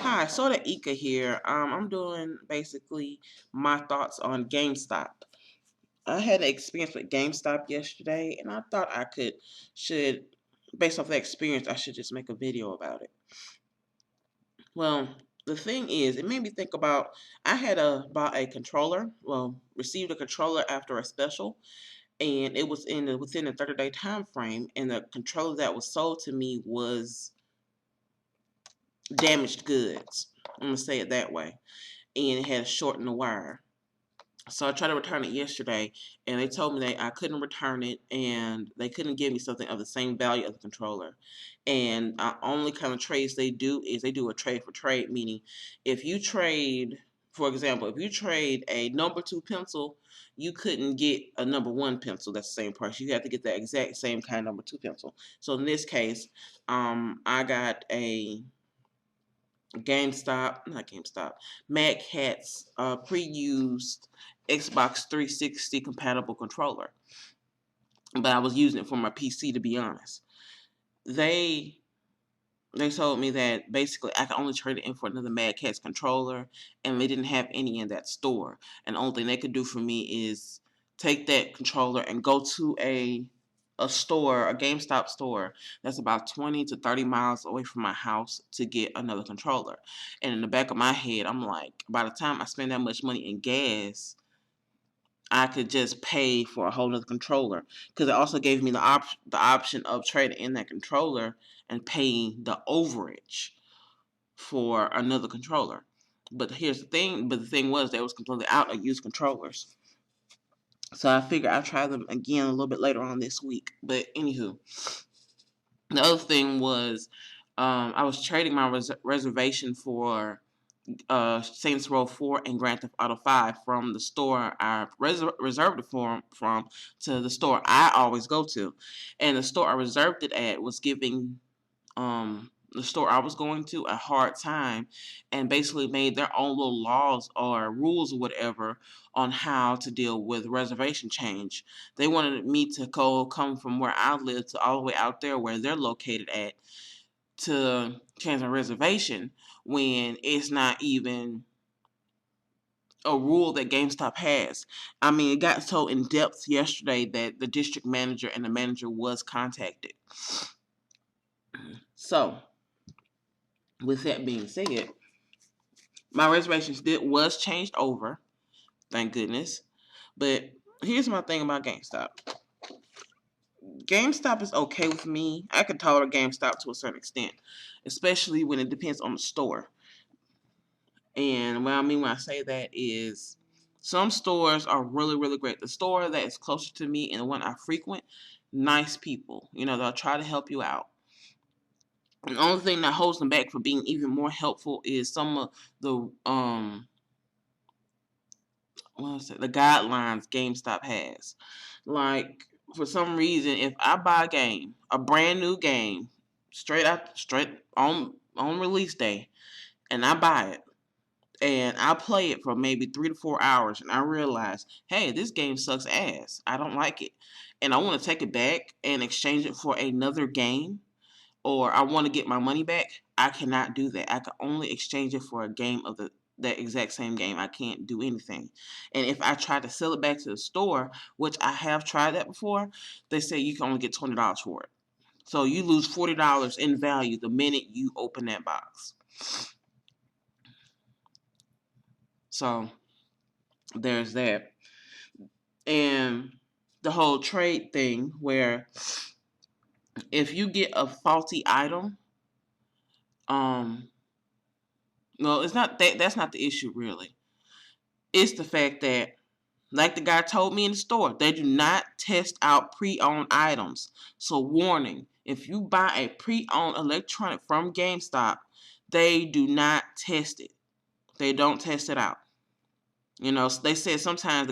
Hi, Soda Ika here. I'm doing basically my thoughts on GameStop. I had an experience with GameStop yesterday, and I thought should, based off that experience, I should just make a video about it. Well, the thing is, it made me think about, I had bought a controller, received a controller after a special, and it was within a 30-day time frame, and the controller that was sold to me was damaged goods. I'm gonna say it that way. And it had a short in the wire. So I tried to return it yesterday, and they told me that I couldn't return it, and they couldn't give me something of the same value as the controller. And only kind of trades they do is they do a trade for trade, meaning if you trade, for example, if you trade a number 2 pencil, you couldn't get a number 1 pencil that's the same price. You have to get the exact same kind of number 2 pencil. So in this case, I got a not GameStop, Mad Catz pre-used Xbox 360 compatible controller. But I was using it for my PC, to be honest. They told me that basically I could only trade it in for another Mad Catz controller, and they didn't have any in that store. And the only thing they could do for me is take that controller and go to a store, a GameStop store that's about 20 to 30 miles away from my house to get another controller. And in the back of my head, I'm like, by the time I spend that much money in gas, I could just pay for a whole other controller. Because it also gave me the option of trading in that controller and paying the overage for another controller. But here's the thing. But the thing was, they was completely out of used controllers. So I figured I'd try them again a little bit later on this week. But anywho, the other thing was I was trading my reservation for Saints Row 4 and Grand Theft Auto 5 from the store I reserved it from to the store I always go to. And the store I reserved it at was giving the store I was going to a hard time, and basically made their own little laws or rules or whatever on how to deal with reservation change. They wanted me to come from where I live to all the way out there where they're located at to change a reservation, when it's not even a rule that GameStop has. I mean, it got so in depth yesterday that the district manager and the manager was contacted. So, with that being said, my reservations was changed over, thank goodness. But here's my thing about GameStop. GameStop is okay with me. I can tolerate GameStop to a certain extent, especially when it depends on the store. And what I mean when I say that is, some stores are really, really great. The store that is closer to me and the one I frequent, nice people. You know, they'll try to help you out. And the only thing that holds them back from being even more helpful is some of the the guidelines GameStop has. Like, for some reason, if I buy a brand new game, straight on release day, and I buy it, and I play it for maybe 3 to 4 hours, and I realize, hey, this game sucks ass. I don't like it, and I want to take it back and exchange it for another game, or I want to get my money back. I cannot do that. I can only exchange it for a game of that exact same game. I can't do anything. And if I try to sell it back to the store, which I have tried that before, they say you can only get $20 for it. So you lose $40 in value the minute you open that box. So there's that. And the whole trade thing, where if you get a faulty item, no, it's not that. That's not the issue, really. It's the fact that, like the guy told me in the store, they do not test out pre-owned items. So, warning: if you buy a pre-owned electronic from GameStop, they do not test it. They don't test it out. You know, they said sometimes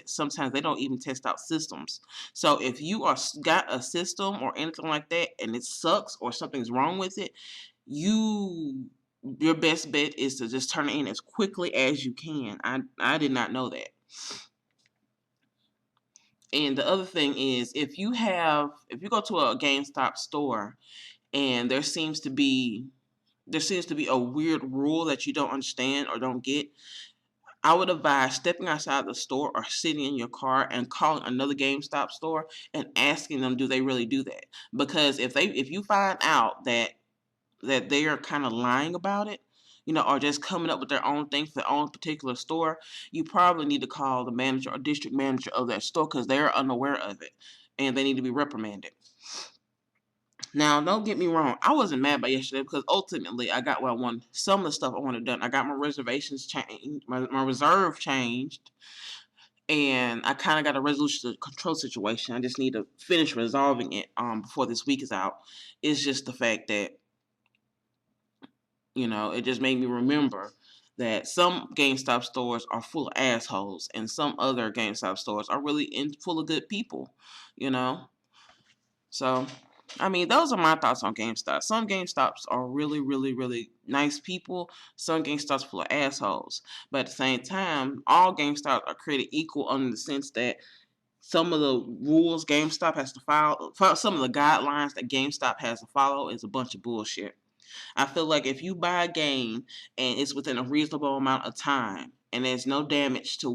sometimes they don't even test out systems. So if you got a system or anything like that and it sucks or something's wrong with it, your best bet is to just turn it in as quickly as you can. I did not know that. And the other thing is, if you go to a GameStop store and there seems to be there seems to be a weird rule that you don't understand or don't get. I would advise stepping outside the store or sitting in your car and calling another GameStop store and asking them, do they really do that? Because if you find out that they are kind of lying about it, or just coming up with their own thing for their own particular store, you probably need to call the manager or district manager of that store because they're unaware of it and they need to be reprimanded. Now, don't get me wrong. I wasn't mad by yesterday because ultimately I got what I wanted. Some of the stuff I wanted done. I got my reservations changed, my reserve changed, and I kind of got a resolution to the control situation. I just need to finish resolving it before this week is out. It's just the fact that, it just made me remember that some GameStop stores are full of assholes and some other GameStop stores are really full of good people, you know? So, I mean, those are my thoughts on GameStop. Some GameStops are really, really, really nice people. Some GameStops full of assholes. But at the same time, all GameStops are created equal in the sense that some of the rules GameStop has to follow, some of the guidelines that GameStop has to follow is a bunch of bullshit. I feel like if you buy a game and it's within a reasonable amount of time and there's no damage to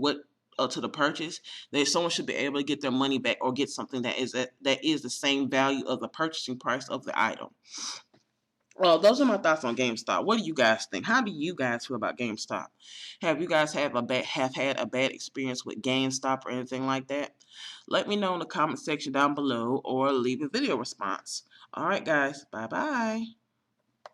the purchase, that someone should be able to get their money back or get something that is the same value of the purchasing price of the item. Well, those are my thoughts on GameStop. What do you guys think? How do you guys feel about GameStop? Have you guys have had a bad experience with GameStop or anything like that? Let me know in the comment section down below or leave a video response. All right, guys. Bye-bye.